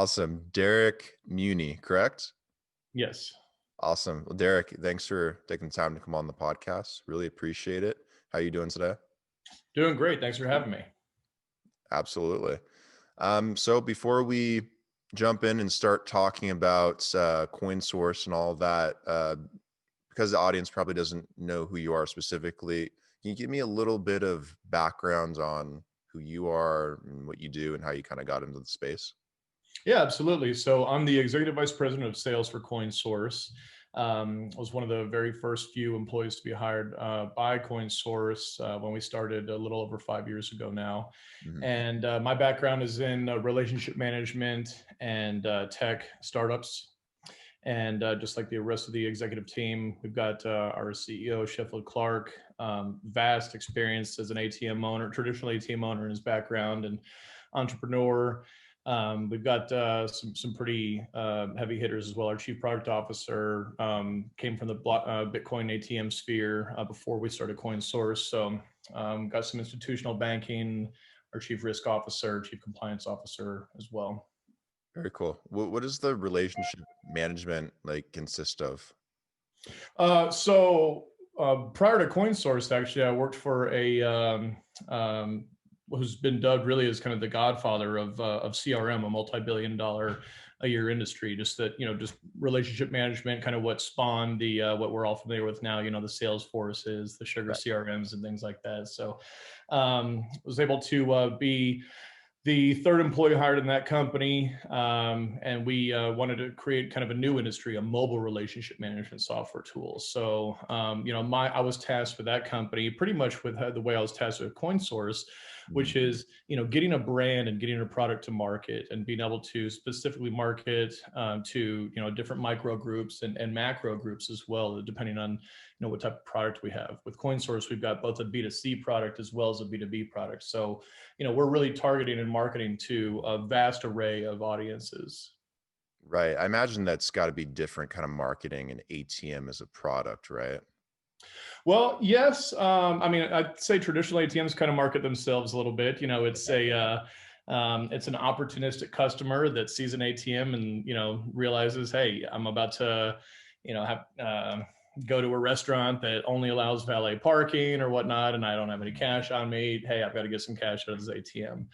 Awesome. Derek Muhney, correct? Yes. Awesome. Well, Derek, thanks for taking the time to come on the podcast. Really appreciate it. How you doing today? Doing great. Thanks for having me. Absolutely. So before we jump in and start talking about Coinsource and all of that, because the audience probably doesn't know who you are specifically, can you give me a little bit of background on who you are and what you do and how you kind of got into the space? Yeah, absolutely. So I'm the executive vice president of sales for Coinsource. I was one of the very first few employees to be hired by Coinsource when we started a little over 5 years ago now. Mhm. And my background is in relationship management and tech startups. And just like the rest of the executive team, we've got our CEO, Sheffield Clark, vast experience as an ATM owner, traditional ATM owner in his background, and entrepreneur. We've got some pretty heavy hitters as well. Our chief product officer came from the Bitcoin ATM sphere before we started Coinsource. So got some institutional banking, our chief risk officer, chief compliance officer as well. Very cool. What does the relationship management like consist of? Prior to CoinSource, actually, I worked for a who's been dubbed really as kind of the godfather of CRM, a multi-billion-dollar a year industry. Just that, just relationship management, kind of what spawned the what we're all familiar with now. The Salesforces, the Sugar Right. CRMs, and things like that. So, was able to be the third employee hired in that company, and we wanted to create kind of a new industry, a mobile relationship management software tool. So, I was tasked with that company pretty much with the way I was tasked with CoinSource, Mhm. which is getting a brand and getting a product to market and being able to specifically market to different micro groups and macro groups as well, depending on what type of product we have. With CoinSource, we've got both a B2C product as well as a B2B product. So we're really targeting and marketing to a vast array of audiences. Right. I imagine that's got to be different kind of marketing an ATM as a product, right? Well, yes. I mean, I'd say traditional ATMs kind of market themselves a little bit. It's an opportunistic customer that sees an ATM and realizes, hey, I'm about to, have go to a restaurant that only allows valet parking or whatnot, and I don't have any cash on me. Hey, I've got to get some cash out of this ATM.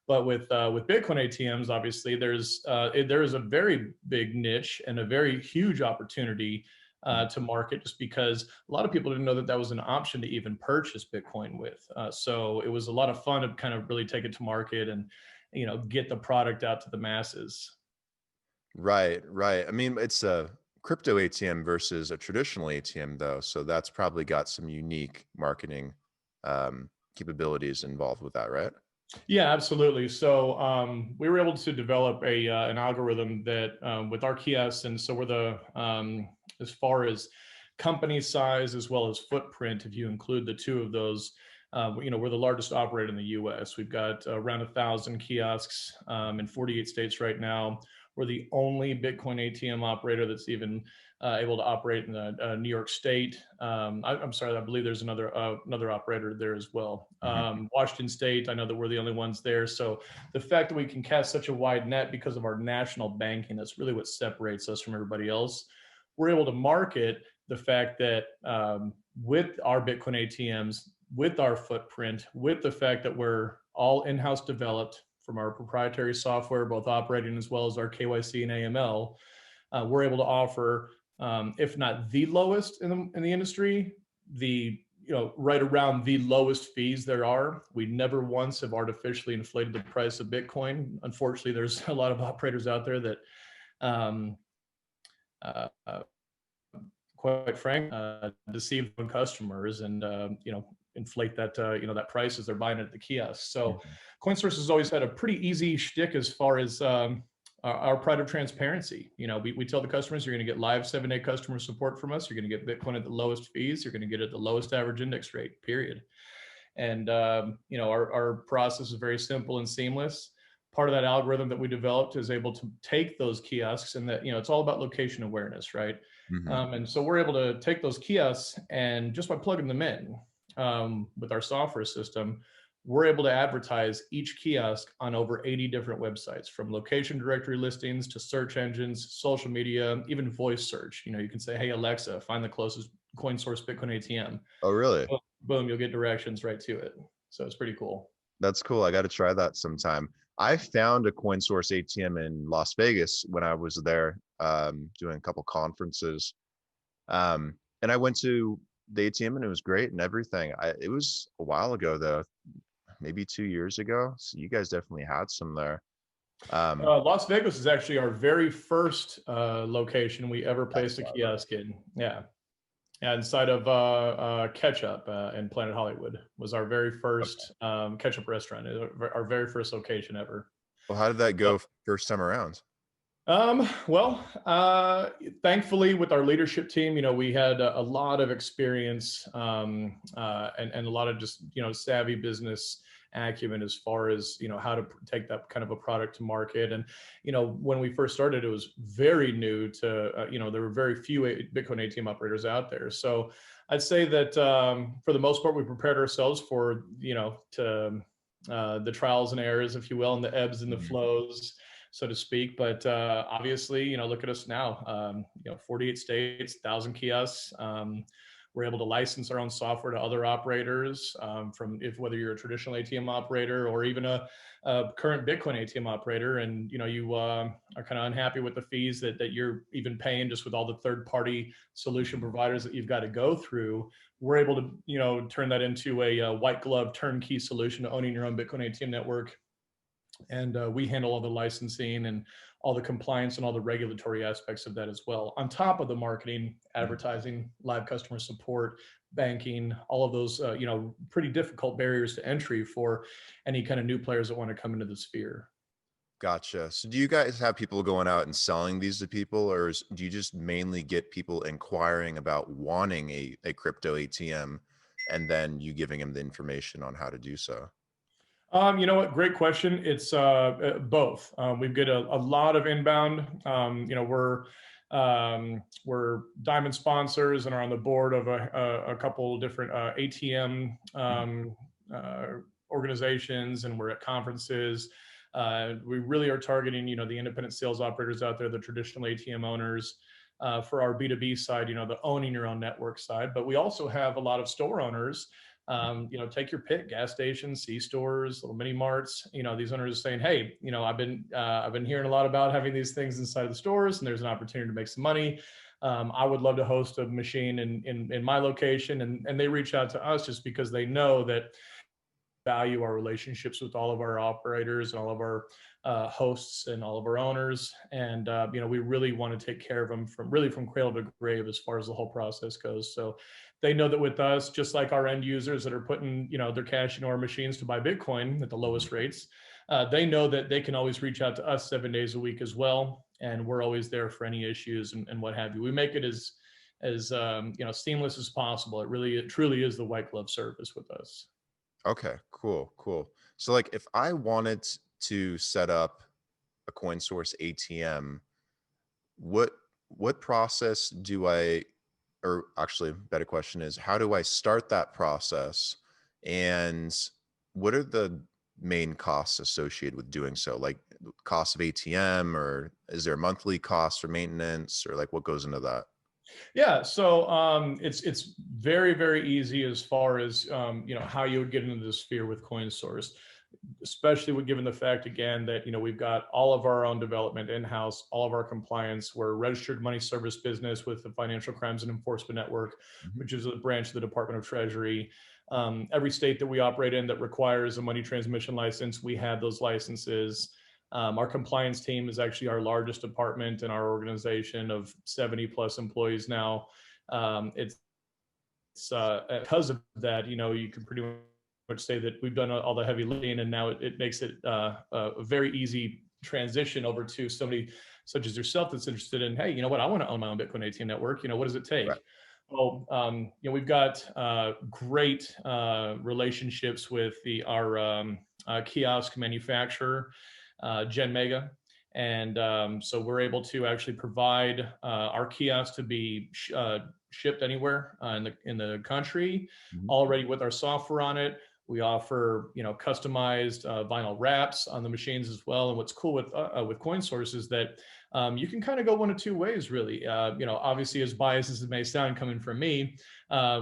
But with Bitcoin ATMs, obviously, there is a very big niche and a very huge opportunity Mhm. to market, just because a lot of people didn't know that that was an option to even purchase Bitcoin with. So it was a lot of fun to kind of really take it to market and get the product out to the masses. Right, right. I mean, it's a crypto ATM versus a traditional ATM though, so that's probably got some unique marketing capabilities involved with that, right? Yeah, absolutely. So we were able to develop an algorithm that with our kiosks, and so we're the as far as company size as well as footprint, if you include the two of those, we're the largest operator in the U.S. We've got around 1,000 kiosks in 48 states right now. We're the only Bitcoin ATM operator that's even able to operate in the New York State. I'm sorry, I believe there's another operator there as well. Mhm. Washington State, I know that we're the only ones there. So the fact that we can cast such a wide net because of our national banking, that's really what separates us from everybody else. We're able to market the fact that with our Bitcoin ATMs, with our footprint, with the fact that we're all in-house developed from our proprietary software, both operating as well as our KYC and AML, we're able to offer, if not the lowest in the industry, the right around the lowest fees there are. We never once have artificially inflated the price of Bitcoin. Unfortunately, there's a lot of operators out there that um, uh, quite frank, deceive customers and inflate that that price as they're buying it at the kiosk. So Mhm. CoinSource has always had a pretty easy shtick as far as our pride of transparency. We tell the customers you're going to get live 7-day customer support from us. You're going to get Bitcoin at the lowest fees. You're going to get it at the lowest average index rate. Period. And our process is very simple and seamless. Part of that algorithm that we developed is able to take those kiosks, and that it's all about location awareness, right? Mhm. And so we're able to take those kiosks, and just by plugging them in with our software system, we're able to advertise each kiosk on over 80 different websites, from location directory listings to search engines, social media, even voice search. You can say, hey, Alexa, find the closest Coinsource Bitcoin ATM. Oh, really? Boom, boom, you'll get directions right to it. So it's pretty cool. That's cool. I got to try that sometime. I found a Coinsource ATM in Las Vegas when I was there, doing a couple conferences. And I went to the ATM and it was great and everything. It was a while ago though, maybe 2 years ago. So you guys definitely had some there. Las Vegas is actually our very first location we ever I placed a saw that. kiosk in. Yeah. Inside of Ketchup in Planet Hollywood was our very first Ketchup restaurant, our very first location ever. Well, how did that go first time around? Well, thankfully with our leadership team, we had a lot of experience and a lot of just, savvy business acumen as far as, how to take that kind of a product to market. And, when we first started, it was very new to, there were very few Bitcoin ATM operators out there. So I'd say that for the most part, we prepared ourselves for, the trials and errors, if you will, and the ebbs and the flows, so to speak. But obviously, look at us now. 48 states, 1,000 kiosks. We're able to license our own software to other operators, whether you're a traditional ATM operator or even a current Bitcoin ATM operator, and you are kind of unhappy with the fees that you're even paying just with all the third-party solution providers that you've got to go through. We're able to turn that into a white glove turnkey solution to owning your own Bitcoin ATM network. And we handle all the licensing and all the compliance and all the regulatory aspects of that as well, on top of the marketing, advertising, live customer support, banking, all of those pretty difficult barriers to entry for any kind of new players that want to come into the sphere. Gotcha. So do you guys have people going out and selling these to people, or do you just mainly get people inquiring about wanting a crypto ATM and then you giving them the information on how to do so? You know what? Great question. It's both. We get a lot of inbound. We're Diamond sponsors and are on the board of a couple different ATM organizations, and we're at conferences. We really are targeting, the independent sales operators out there, the traditional ATM owners. For our B2B side, the owning your own network side. But we also have a lot of store owners. Take your pick: gas stations, C-stores, little mini marts. These owners are saying, hey, I've been hearing a lot about having these things inside the stores, and there's an opportunity to make some money. I would love to host a machine in my location, and they reach out to us just because they know that value our relationships with all of our operators and all of our hosts and all of our owners. And, we really want to take care of them from cradle to grave as far as the whole process goes. So they know that with us, just like our end users that are putting, their cash into our machines to buy Bitcoin at the lowest rates, they know that they can always reach out to us 7 days a week as well. And we're always there for any issues and what have you. We make it as seamless as possible. It truly is the white glove service with us. Okay, cool. So like if I wanted to set up a Coinsource ATM, what process or actually better question is, how do I start that process? And what are the main costs associated with doing so? Like cost of ATM, or is there a monthly cost for maintenance, or like what goes into that? Yeah, so it's very, very easy as far as how you would get into the sphere with Coinsource, especially given the fact again that we've got all of our own development in-house, all of our compliance. We're a registered money service business with the Financial Crimes and Enforcement Network, which is a branch of the Department of Treasury. Every state that we operate in that requires a money transmission license, we have those licenses. Our compliance team is actually our largest department in our organization of 70 plus employees now. It's because of that, you can pretty much say that we've done all the heavy lifting, and now it makes it a very easy transition over to somebody such as yourself that's interested in, hey, you know what, I want to own my own Bitcoin ATM network. What does it take? Right. Well, we've got great relationships with our kiosk manufacturer, Gen Mega. And so we're able to actually provide our kiosks to be shipped anywhere in the country, already with our software on it. We offer, customized vinyl wraps on the machines as well. And what's cool with Coinsource is that you can kind of go one of two ways, really. Obviously, as biased as it may sound coming from me,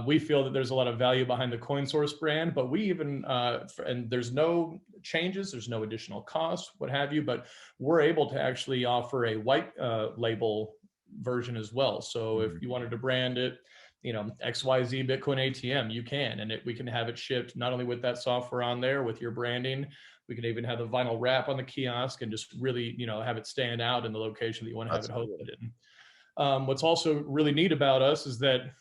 we feel that there's a lot of value behind the Coinsource brand, but we even, and there's no changes, there's no additional cost, what have you, but we're able to actually offer a white label version as well. So if you wanted to brand it, XYZ Bitcoin ATM, you can, and we can have it shipped not only with that software on there with your branding, we can even have the vinyl wrap on the kiosk and just really, have it stand out in the location that you want to have it hosted in. What's also really neat about us is that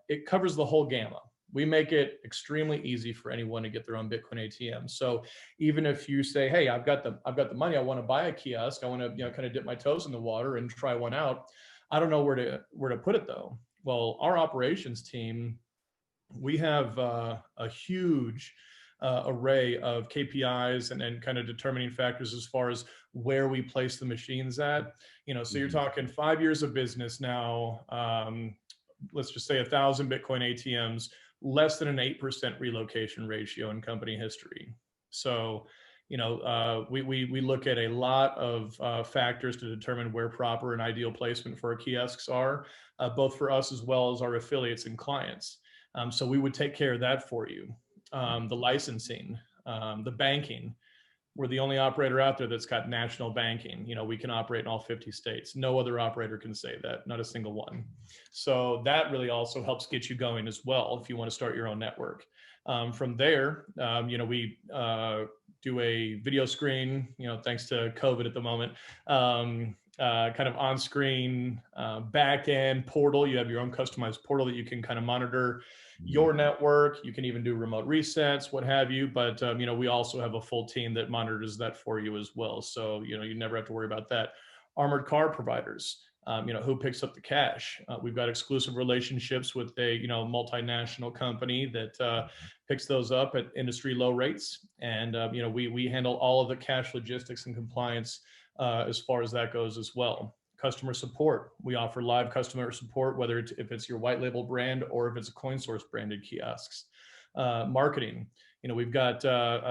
it covers the whole gamut. We make it extremely easy for anyone to get their own Bitcoin ATM. So even if you say, "Hey, I've got the money, I want to buy a kiosk, I want to kind of dip my toes in the water and try one out. I don't know where to put it though." Well, our operations team, we have a huge array of KPIs and kind of determining factors as far as where we place the machines at. So you're talking 5 years of business now. Let's just say 1,000 Bitcoin ATMs, less than an 8% relocation ratio in company history. So, we look at a lot of factors to determine where proper and ideal placement for our kiosks are, both for us as well as our affiliates and clients. So we would take care of that for you. The licensing, the banking. We're the only operator out there that's got national banking. We can operate in all 50 states. No other operator can say that, not a single one. So that really also helps get you going as well if you want to start your own network. From there, we do a video screen, thanks to COVID at the moment, kind of on-screen back-end portal. You have your own customized portal that you can kind of monitor your network. You can even do remote resets, what have you. But, we also have a full team that monitors that for you as well. So, you never have to worry about that. Armored car providers, who picks up the cash. We've got exclusive relationships with a, multinational company that picks those up at industry low rates. And, we handle all of the cash logistics and compliance as far as that goes as well. Customer support. We offer live customer support, whether if it's your white label brand or if it's a Coinsource branded kiosks. Marketing. We've got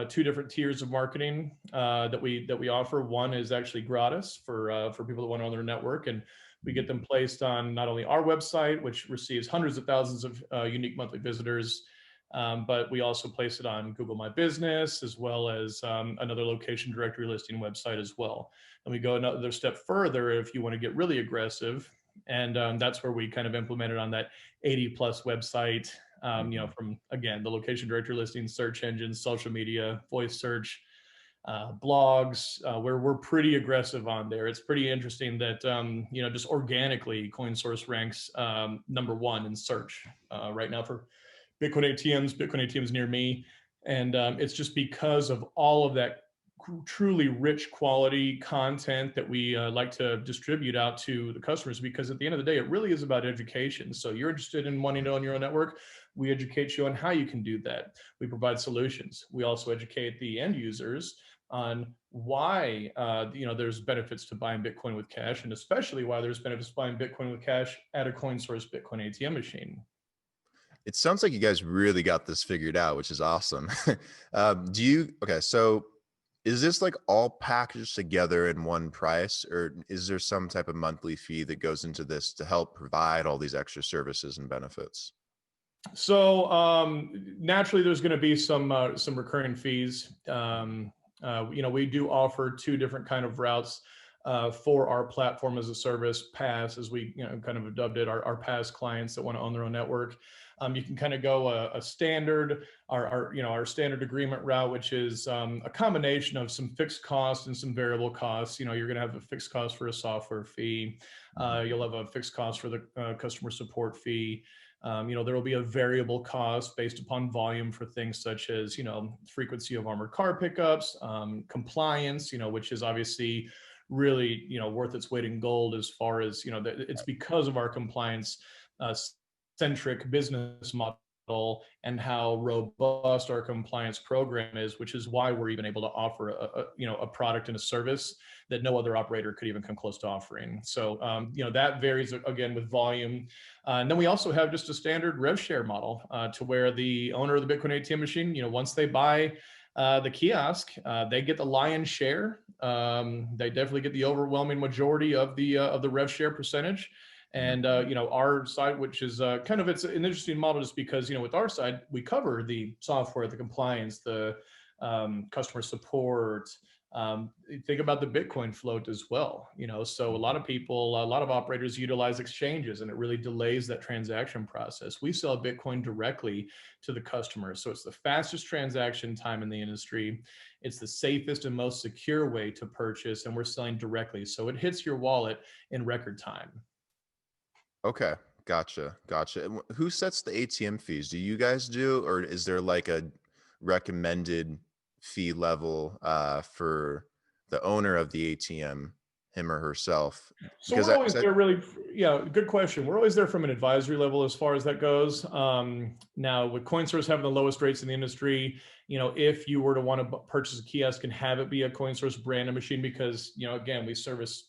2 different tiers of marketing that we offer. One is actually gratis for people that want to own their network, and we get them placed on not only our website, which receives hundreds of thousands of unique monthly visitors, but we also place it on Google My Business, as well as another location directory listing website as well. And we go another step further if you want to get really aggressive. And that's where we kind of implemented on that 80 plus website, from, again, the location directory listings, search engines, social media, voice search, blogs, where we're pretty aggressive on there. It's pretty interesting that, just organically Coinsource ranks #1 in search right now for Bitcoin ATMs near me. And it's just because of all of that truly rich quality content that we like to distribute out to the customers, because at the end of the day, it really is about education. So you're interested in wanting to own your own network, we educate you on how you can do that. We provide solutions. We also educate the end users on why there's benefits to buying Bitcoin with cash, and especially why there's benefits to buying Bitcoin with cash at a Coinsource Bitcoin ATM machine. It sounds like you guys really got this figured out, which is awesome. Okay, so is this like all packaged together in one price, or is there some type of monthly fee that goes into this to help provide all these extra services and benefits? So naturally, there's going to be some recurring fees. We do offer 2 different kind of routes for our platform as a service, PaaS, as we kind of dubbed it, our PaaS clients that want to own their own network. You can kind of go a standard, our standard agreement route, which is a combination of some fixed costs and some variable costs. You're going to have a fixed cost for a software fee. You'll have a fixed cost for the customer support fee. There will be a variable cost based upon volume for things such as, frequency of armored car pickups, compliance, which is obviously really, worth its weight in gold as far as, it's because of our compliance centric business model and how robust our compliance program is, which is why we're even able to offer a product and a service that no other operator could even come close to offering. So that varies again with volume. And then we also have just a standard rev share model to where the owner of the Bitcoin ATM machine, once they buy the kiosk, they get the lion's share. They definitely get the overwhelming majority of the rev share percentage. And our side, which is it's an interesting model, just because with our side we cover the software, the compliance, the customer support. Think about the Bitcoin float as well. So a lot of operators utilize exchanges, and it really delays that transaction process. We sell Bitcoin directly to the customer, so it's the fastest transaction time in the industry. It's the safest and most secure way to purchase, and we're selling directly, so it hits your wallet in record time. Okay. Gotcha. And who sets the ATM fees? Do you guys do, or is there like a recommended fee level for the owner of the ATM, him or herself? So Because we're always there, really. Yeah, good question. We're always there from an advisory level as far as that goes. Now, with Coinsource having the lowest rates in the industry, if you were to want to purchase a kiosk and have it be a Coinsource branded machine, because again, we service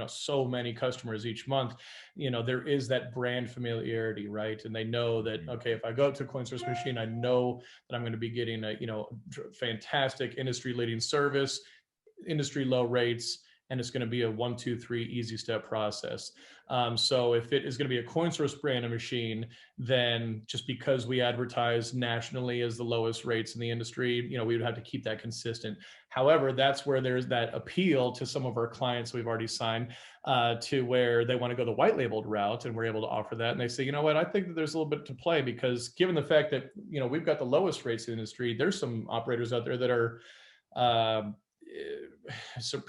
so many customers each month, there is that brand familiarity, right? And they know that, okay, if I go to a Coinsource machine, I know that I'm going to be getting a fantastic industry leading service, industry low rates, and it's going to be a 1, 2, 3 easy step process. So if it is going to be a Coinsource branded machine, then just because we advertise nationally as the lowest rates in the industry, we would have to keep that consistent. However, that's where there's that appeal to some of our clients we've already signed to where they want to go the white labeled route, and we're able to offer that. And they say, you know what, I think that there's a little bit to play, because given the fact that we've got the lowest rates in the industry, there's some operators out there that are so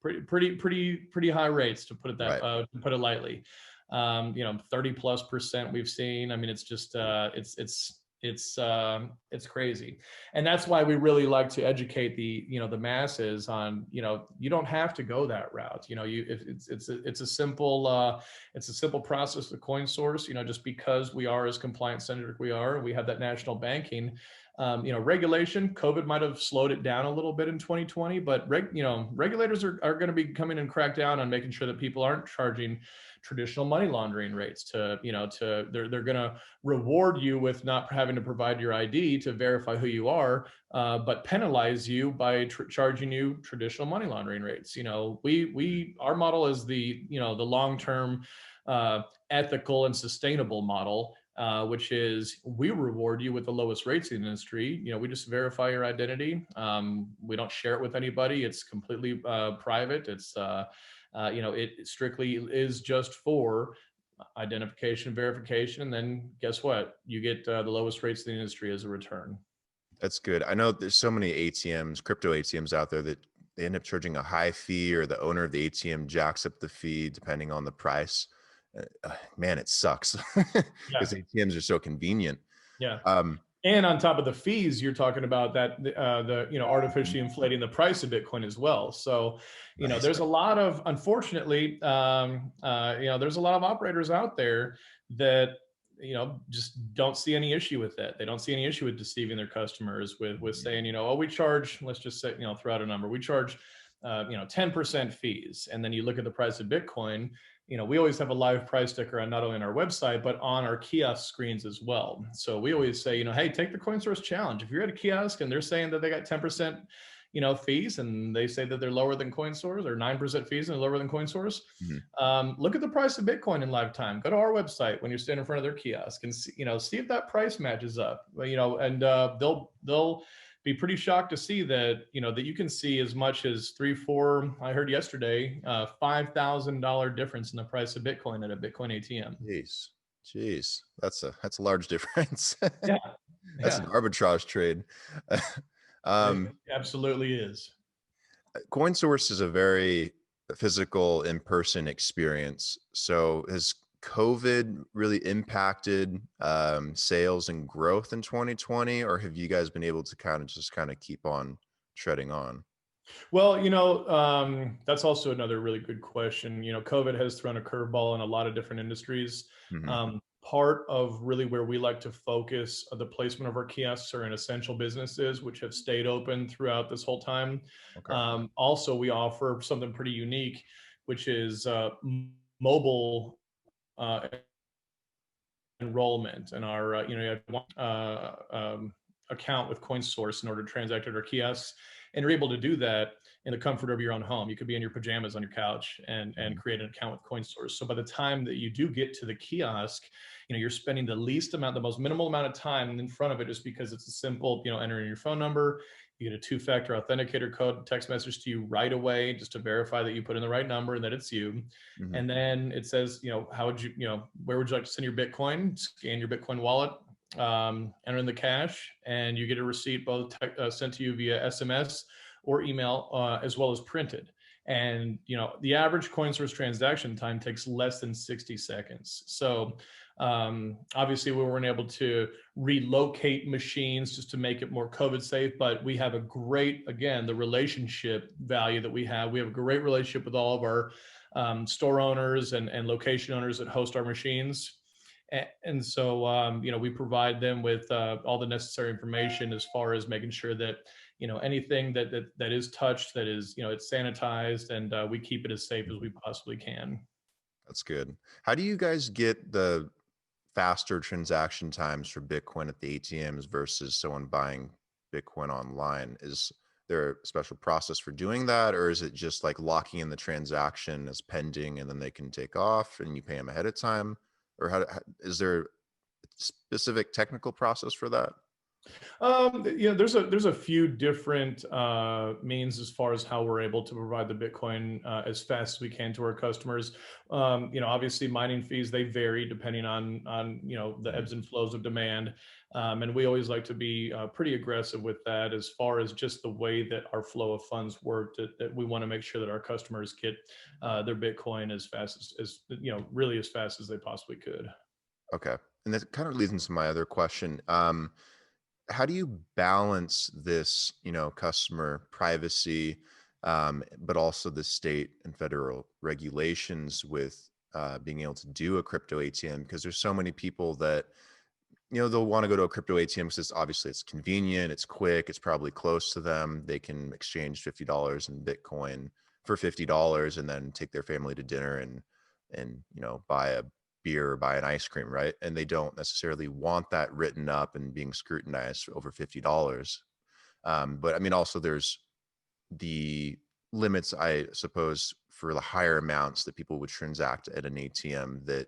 pretty high rates, to put it that right. to put it lightly. 30+% we've seen. I mean, it's just it's crazy. And that's why we really like to educate the masses on, you don't have to go that route. It's a simple process with Coinsource, just because we are as compliance centric we are, we have that national banking. Regulation, COVID might have slowed it down a little bit in 2020, but regulators are going to be coming and crack down on making sure that people aren't charging traditional money laundering rates they're going to reward you with not having to provide your ID to verify who you are, but penalize you by charging you traditional money laundering rates. Our model is the long-term ethical and sustainable model, which is we reward you with the lowest rates in the industry. We just verify your identity. We don't share it with anybody. It's completely private. It's it strictly is just for identification, verification, and then guess what? You get the lowest rates in the industry as a return. That's good. I know there's so many ATMs, crypto ATMs out there that they end up charging a high fee, or the owner of the ATM jacks up the fee depending on the price. Man, it sucks because ATMs are so convenient. Yeah. And on top of the fees, you're talking about that artificially inflating the price of Bitcoin as well. So there's a lot of, unfortunately, there's a lot of operators out there that just don't see any issue with that. They don't see any issue with deceiving their customers with saying, oh, we charge, let's just say, throw out a number, we charge 10% fees. And then you look at the price of Bitcoin, we always have a live price ticker on not only on our website, but on our kiosk screens as well. So we always say, hey, take the Coinsource challenge. If you're at a kiosk and they're saying that they got 10%, fees, and they say that they're lower than Coinsource, or 9% fees and they're lower than Coinsource, look at the price of Bitcoin in live time. Go to our website when you're standing in front of their kiosk and see if that price matches up, and they'll be pretty shocked to see that, that you can see as much as 3-4, I heard yesterday, $5,000 difference in the price of Bitcoin at a Bitcoin ATM. Jeez. That's a large difference. Yeah. That's an arbitrage trade. It absolutely is. Coinsource is a very physical in-person experience. So has COVID really impacted sales and growth in 2020, or have you guys been able to kind of keep on treading on? Well, that's also another really good question. COVID has thrown a curveball in a lot of different industries. part of really where we like to focus the placement of our kiosks are in essential businesses, which have stayed open throughout this whole time. Okay. Also, we offer something pretty unique, which is mobile enrollment in our you have one account with Coinsource in order to transact at our kiosks, and you're able to do that in the comfort of your own home. You could be in your pajamas on your couch and create an account with Coinsource. So by the time that you do get to the kiosk, you're spending the most minimal amount of time in front of it, just because it's a simple, entering your phone number. You get a two-factor authenticator code text message to you right away, just to verify that you put in the right number and that it's you. Mm-hmm. And then it says, how would you, where would you like to send your Bitcoin? Scan your Bitcoin wallet, enter in the cash, and you get a receipt both sent to you via SMS or email, as well as printed. And the average Coinsource transaction time takes less than 60 seconds. So obviously we weren't able to relocate machines just to make it more COVID safe, but we have the relationship value that we have a great relationship with all of our store owners and location owners that host our machines. And so, we provide them with all the necessary information as far as making sure that, anything that is touched, that is, it's sanitized, and we keep it as safe as we possibly can. That's good. How do you guys get the faster transaction times for Bitcoin at the ATMs versus someone buying Bitcoin online? Is there a special process for doing that, or is it just like locking in the transaction as pending and then they can take off and you pay them ahead of time? Or is there a specific technical process for that? There's a few different means as far as how we're able to provide the Bitcoin as fast as we can to our customers. Obviously mining fees, they vary depending on the ebbs and flows of demand, and we always like to be pretty aggressive with that as far as just the way that our flow of funds work. That we want to make sure that our customers get their Bitcoin as fast as really as fast as they possibly could. Okay, and that kind of leads into my other question. How do you balance this, customer privacy, but also the state and federal regulations with being able to do a crypto ATM? Because there's so many people that, they'll want to go to a crypto ATM because obviously it's convenient, it's quick, it's probably close to them. They can exchange $50 in Bitcoin for $50 and then take their family to dinner and buy a beer or buy an ice cream, right? And they don't necessarily want that written up and being scrutinized for over $50. But I mean, also there's the limits, I suppose, for the higher amounts that people would transact at an ATM that,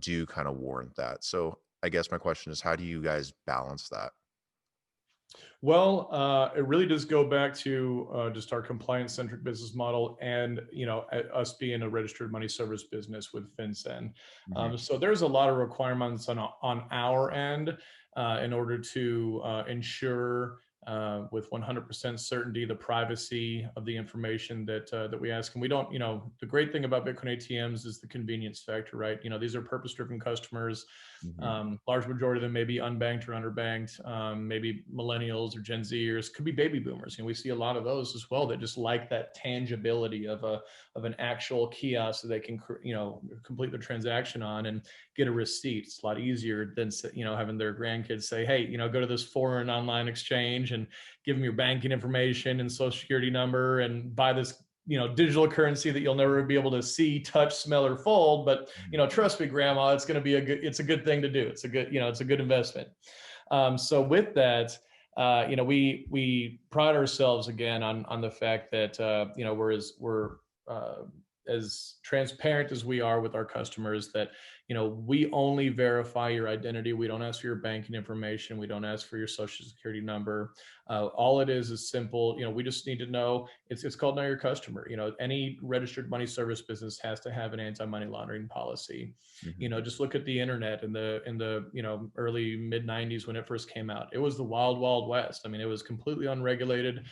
do kind of warrant that. So I guess my question is, how do you guys balance that? Well, it really does go back to just our compliance-centric business model, and us being a registered money service business with FinCEN. Mm-hmm. So there's a lot of requirements on our end in order to ensure with 100% certainty the privacy of the information that we ask. And we don't, the great thing about Bitcoin ATMs is the convenience factor, right? These are purpose-driven customers. Mm-hmm. Large majority of them may be unbanked or underbanked, maybe millennials or Gen Zers, could be baby boomers. We see a lot of those as well that just like that tangibility of an actual kiosk that they can complete their transaction on and get a receipt. It's a lot easier than having their grandkids say, hey, go to this foreign online exchange and give them your banking information and social security number and buy this digital currency that you'll never be able to see, touch, smell, or fold. But trust me, Grandma, it's going to be it's a good thing to do. It's a good it's a good investment. So with that, we pride ourselves again on the fact that we're as transparent as we are with our customers, that we only verify your identity. We don't ask for your banking information. We don't ask for your social security number. All it is simple. We just need to know. It's called Know Your Customer. Any registered money service business has to have an anti-money laundering policy. Mm-hmm. Just look at the internet in the early mid 90s when it first came out. It was the wild, wild west. I mean, it was completely unregulated.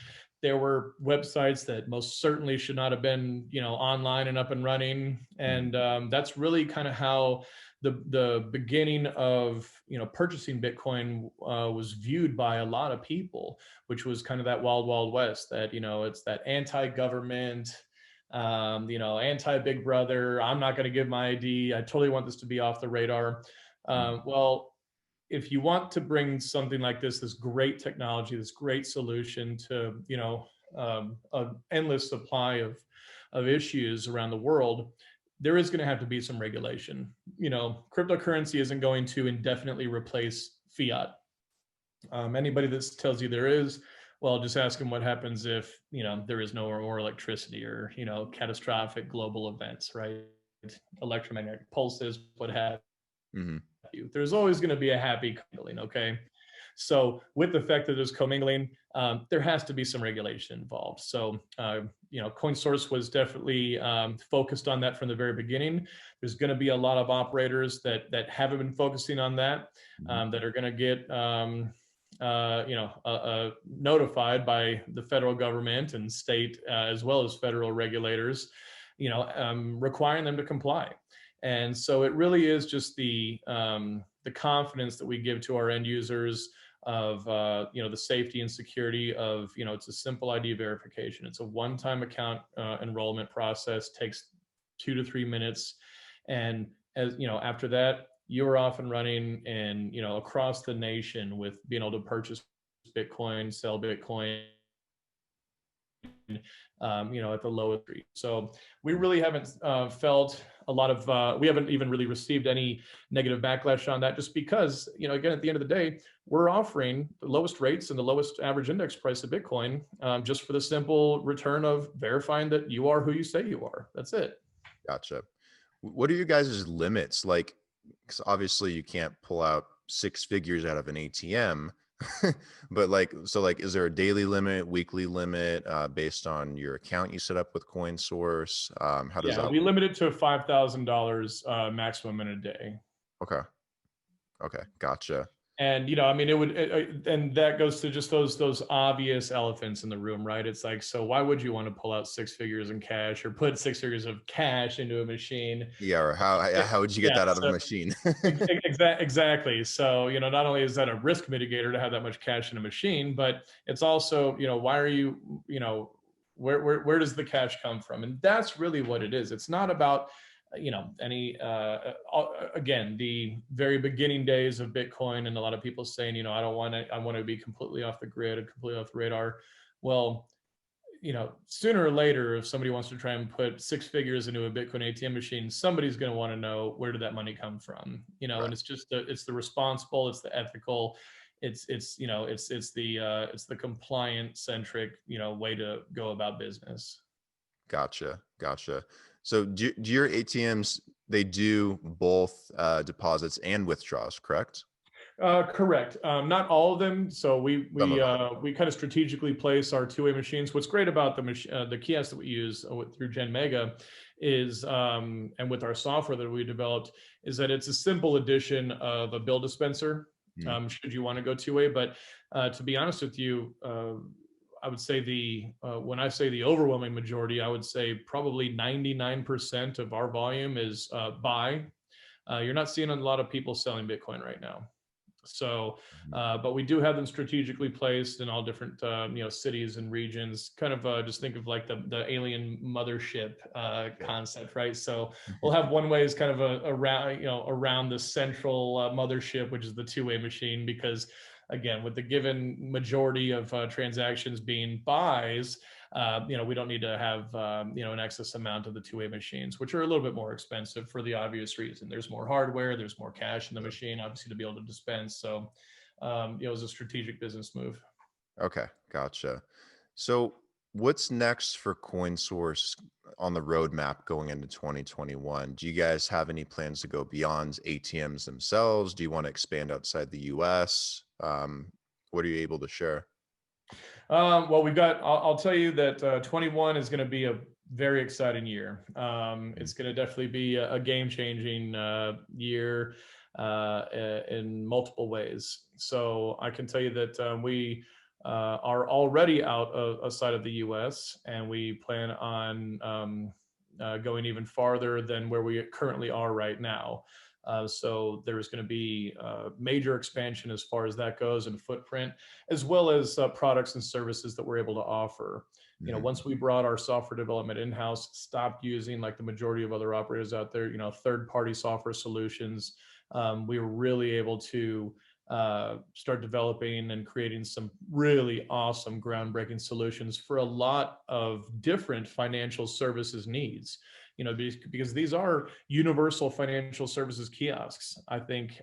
There were websites that most certainly should not have been, online and up and running. And that's really kind of how the beginning of, purchasing Bitcoin was viewed by a lot of people, which was kind of that wild, wild west that, it's that anti-government, anti-big brother. I'm not going to give my ID. I totally want this to be off the radar. Well, if you want to bring something like this great technology, this great solution to, an endless supply of issues around the world, there is going to have to be some regulation. Cryptocurrency isn't going to indefinitely replace fiat. Anybody that tells you there is, well, just ask them what happens if, there is no more electricity or, catastrophic global events, right? Electromagnetic pulses, what have Mm-hmm. you. There's always going to be a happy commingling, okay? So with the fact that there's commingling, there has to be some regulation involved. So, Coinsource was definitely focused on that from the very beginning. There's going to be a lot of operators that haven't been focusing on that, that are going to get notified by the federal government and state as well as federal regulators, requiring them to comply. And so it really is just the confidence that we give to our end users of the safety and security of, it's a simple ID verification. It's a one-time account enrollment process, takes 2 to 3 minutes, and after that, you're off and running and across the nation with being able to purchase Bitcoin, sell Bitcoin, at the lowest rate. So we really haven't felt a lot of, we haven't even really received any negative backlash on that, just because, again, at the end of the day, we're offering the lowest rates and the lowest average index price of Bitcoin, just for the simple return of verifying that you are who you say you are. That's it. Gotcha. What are your guys' limits? Like, because obviously you can't pull out 6 figures out of an ATM, but is there a daily limit, weekly limit, based on your account you set up with Coinsource? How does that we work? limit it to $5,000 maximum in a day. Okay. Okay. Gotcha. And it would, and that goes to just those obvious elephants in the room, right? It's like, so why would you want to pull out 6 figures in cash or put 6 figures of cash into a machine? Yeah. Or how would you get Yeah, that out of a so machine? exactly. So not only is that a risk mitigator to have that much cash in a machine, but it's also, why are you, where does the cash come from? And that's really what it is. It's not about any again, the very beginning days of Bitcoin, and a lot of people saying, I want to be completely off the grid and completely off the radar. Well, sooner or later, if somebody wants to try and put 6 figures into a Bitcoin ATM machine, somebody's going to want to know, where did that money come from? Right. And it's just it's the responsible, it's the ethical, it's the compliant centric way to go about business. Gotcha. Gotcha. So do your ATMs, they do both deposits and withdrawals, correct? Correct. Not all of them. So Some of them. we kind of strategically place our two-way machines. What's great about the kiosks that we use through Gen Mega is, and with our software that we developed, is that it's a simple addition of a bill dispenser. Mm. Should you want to go two-way, but to be honest with you, I would say when I say the overwhelming majority, I would say probably 99% of our volume is buy. You're not seeing a lot of people selling Bitcoin right now. So, but we do have them strategically placed in all different, cities and regions. Kind of just think of like the alien mothership concept, right? So we'll have one way is kind of around the central mothership, which is the two-way machine, because again, with the given majority of transactions being buys, we don't need to have an excess amount of the two-way machines, which are a little bit more expensive for the obvious reason. There's more hardware, there's more cash in the machine, obviously, to be able to dispense. So, it was a strategic business move. Okay, gotcha. So what's next for Coinsource on the roadmap going into 2021? Do you guys have any plans to go beyond ATMs themselves? Do you want to expand outside the US? What are you able to share? Well, I'll tell you that 21 is going to be a very exciting year. It's going to definitely be a game-changing year in multiple ways. So I can tell you that we are already outside of the US, and we plan on going even farther than where we currently are right now. So there's going to be major expansion as far as that goes, and footprint, as well as products and services that we're able to offer. Mhm. once we brought our software development in-house, stopped using like the majority of other operators out there, third-party software solutions, we were really able to start developing and creating some really awesome groundbreaking solutions for a lot of different financial services needs, because these are universal financial services kiosks. I think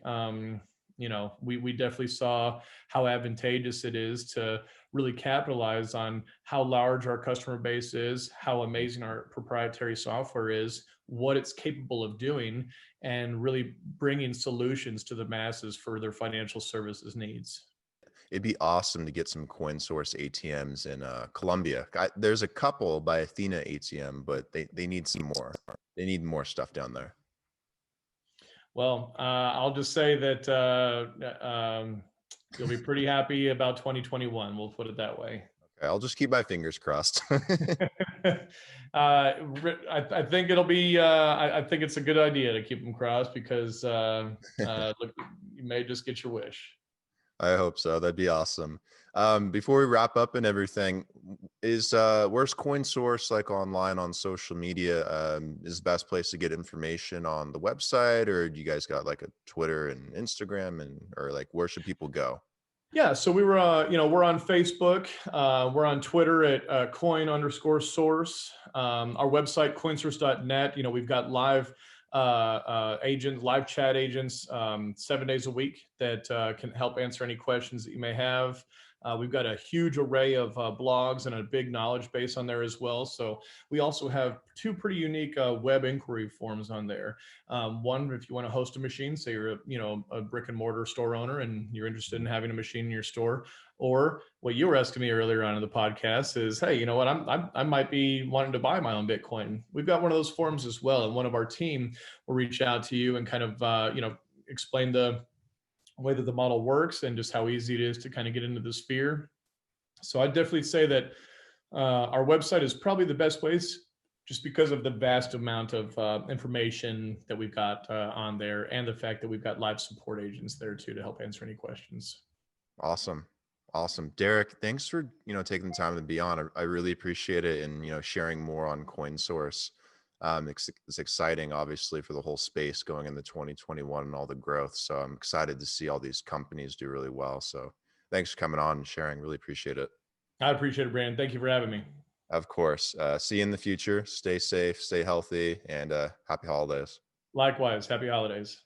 we definitely saw how advantageous it is to really capitalize on how large our customer base is, how amazing our proprietary software is, what it's capable of doing, and really bringing solutions to the masses for their financial services needs. It'd be awesome to get some Coinsource ATMs in Colombia. There's a couple by Athena ATM, but they need some more. They need more stuff down there. Well, I'll just say that you'll be pretty happy about 2021. We'll put it that way. Okay, I'll just keep my fingers crossed. I think it'll be. I think it's a good idea to keep them crossed because look, you may just get your wish. I hope so. That'd be awesome. Before we wrap up and everything, is where's CoinSource like online on social media? Is the best place to get information on the website, or do you guys got like a Twitter and Instagram, and or like where should people go? Yeah, so we were, we're on Facebook, we're on Twitter at coin_source. Our website, coinsource.net. We've got live agents, live chat agents, 7 days a week that can help answer any questions that you may have. We've got a huge array of blogs and a big knowledge base on there as well. So we also have two pretty unique web inquiry forms on there. One, if you want to host a machine, say you're a brick and mortar store owner and you're interested in having a machine in your store, or what you were asking me earlier on in the podcast is, hey, you know what, I might be wanting to buy my own Bitcoin. We've got one of those forms as well, and one of our team will reach out to you and kind of explain the way that the model works and just how easy it is to kind of get into the sphere. So I'd definitely say that our website is probably the best place just because of the vast amount of information that we've got on there, and the fact that we've got live support agents there too to help answer any questions. Awesome. Awesome. Derek, thanks for, taking the time to be on. I really appreciate it, and, sharing more on CoinSource. It's exciting, obviously, for the whole space going into 2021 and all the growth. So I'm excited to see all these companies do really well. So thanks for coming on and sharing. Really appreciate it. I appreciate it, Brandon. Thank you for having me. Of course. See you in the future. Stay safe, stay healthy, and happy holidays. Likewise. Happy holidays.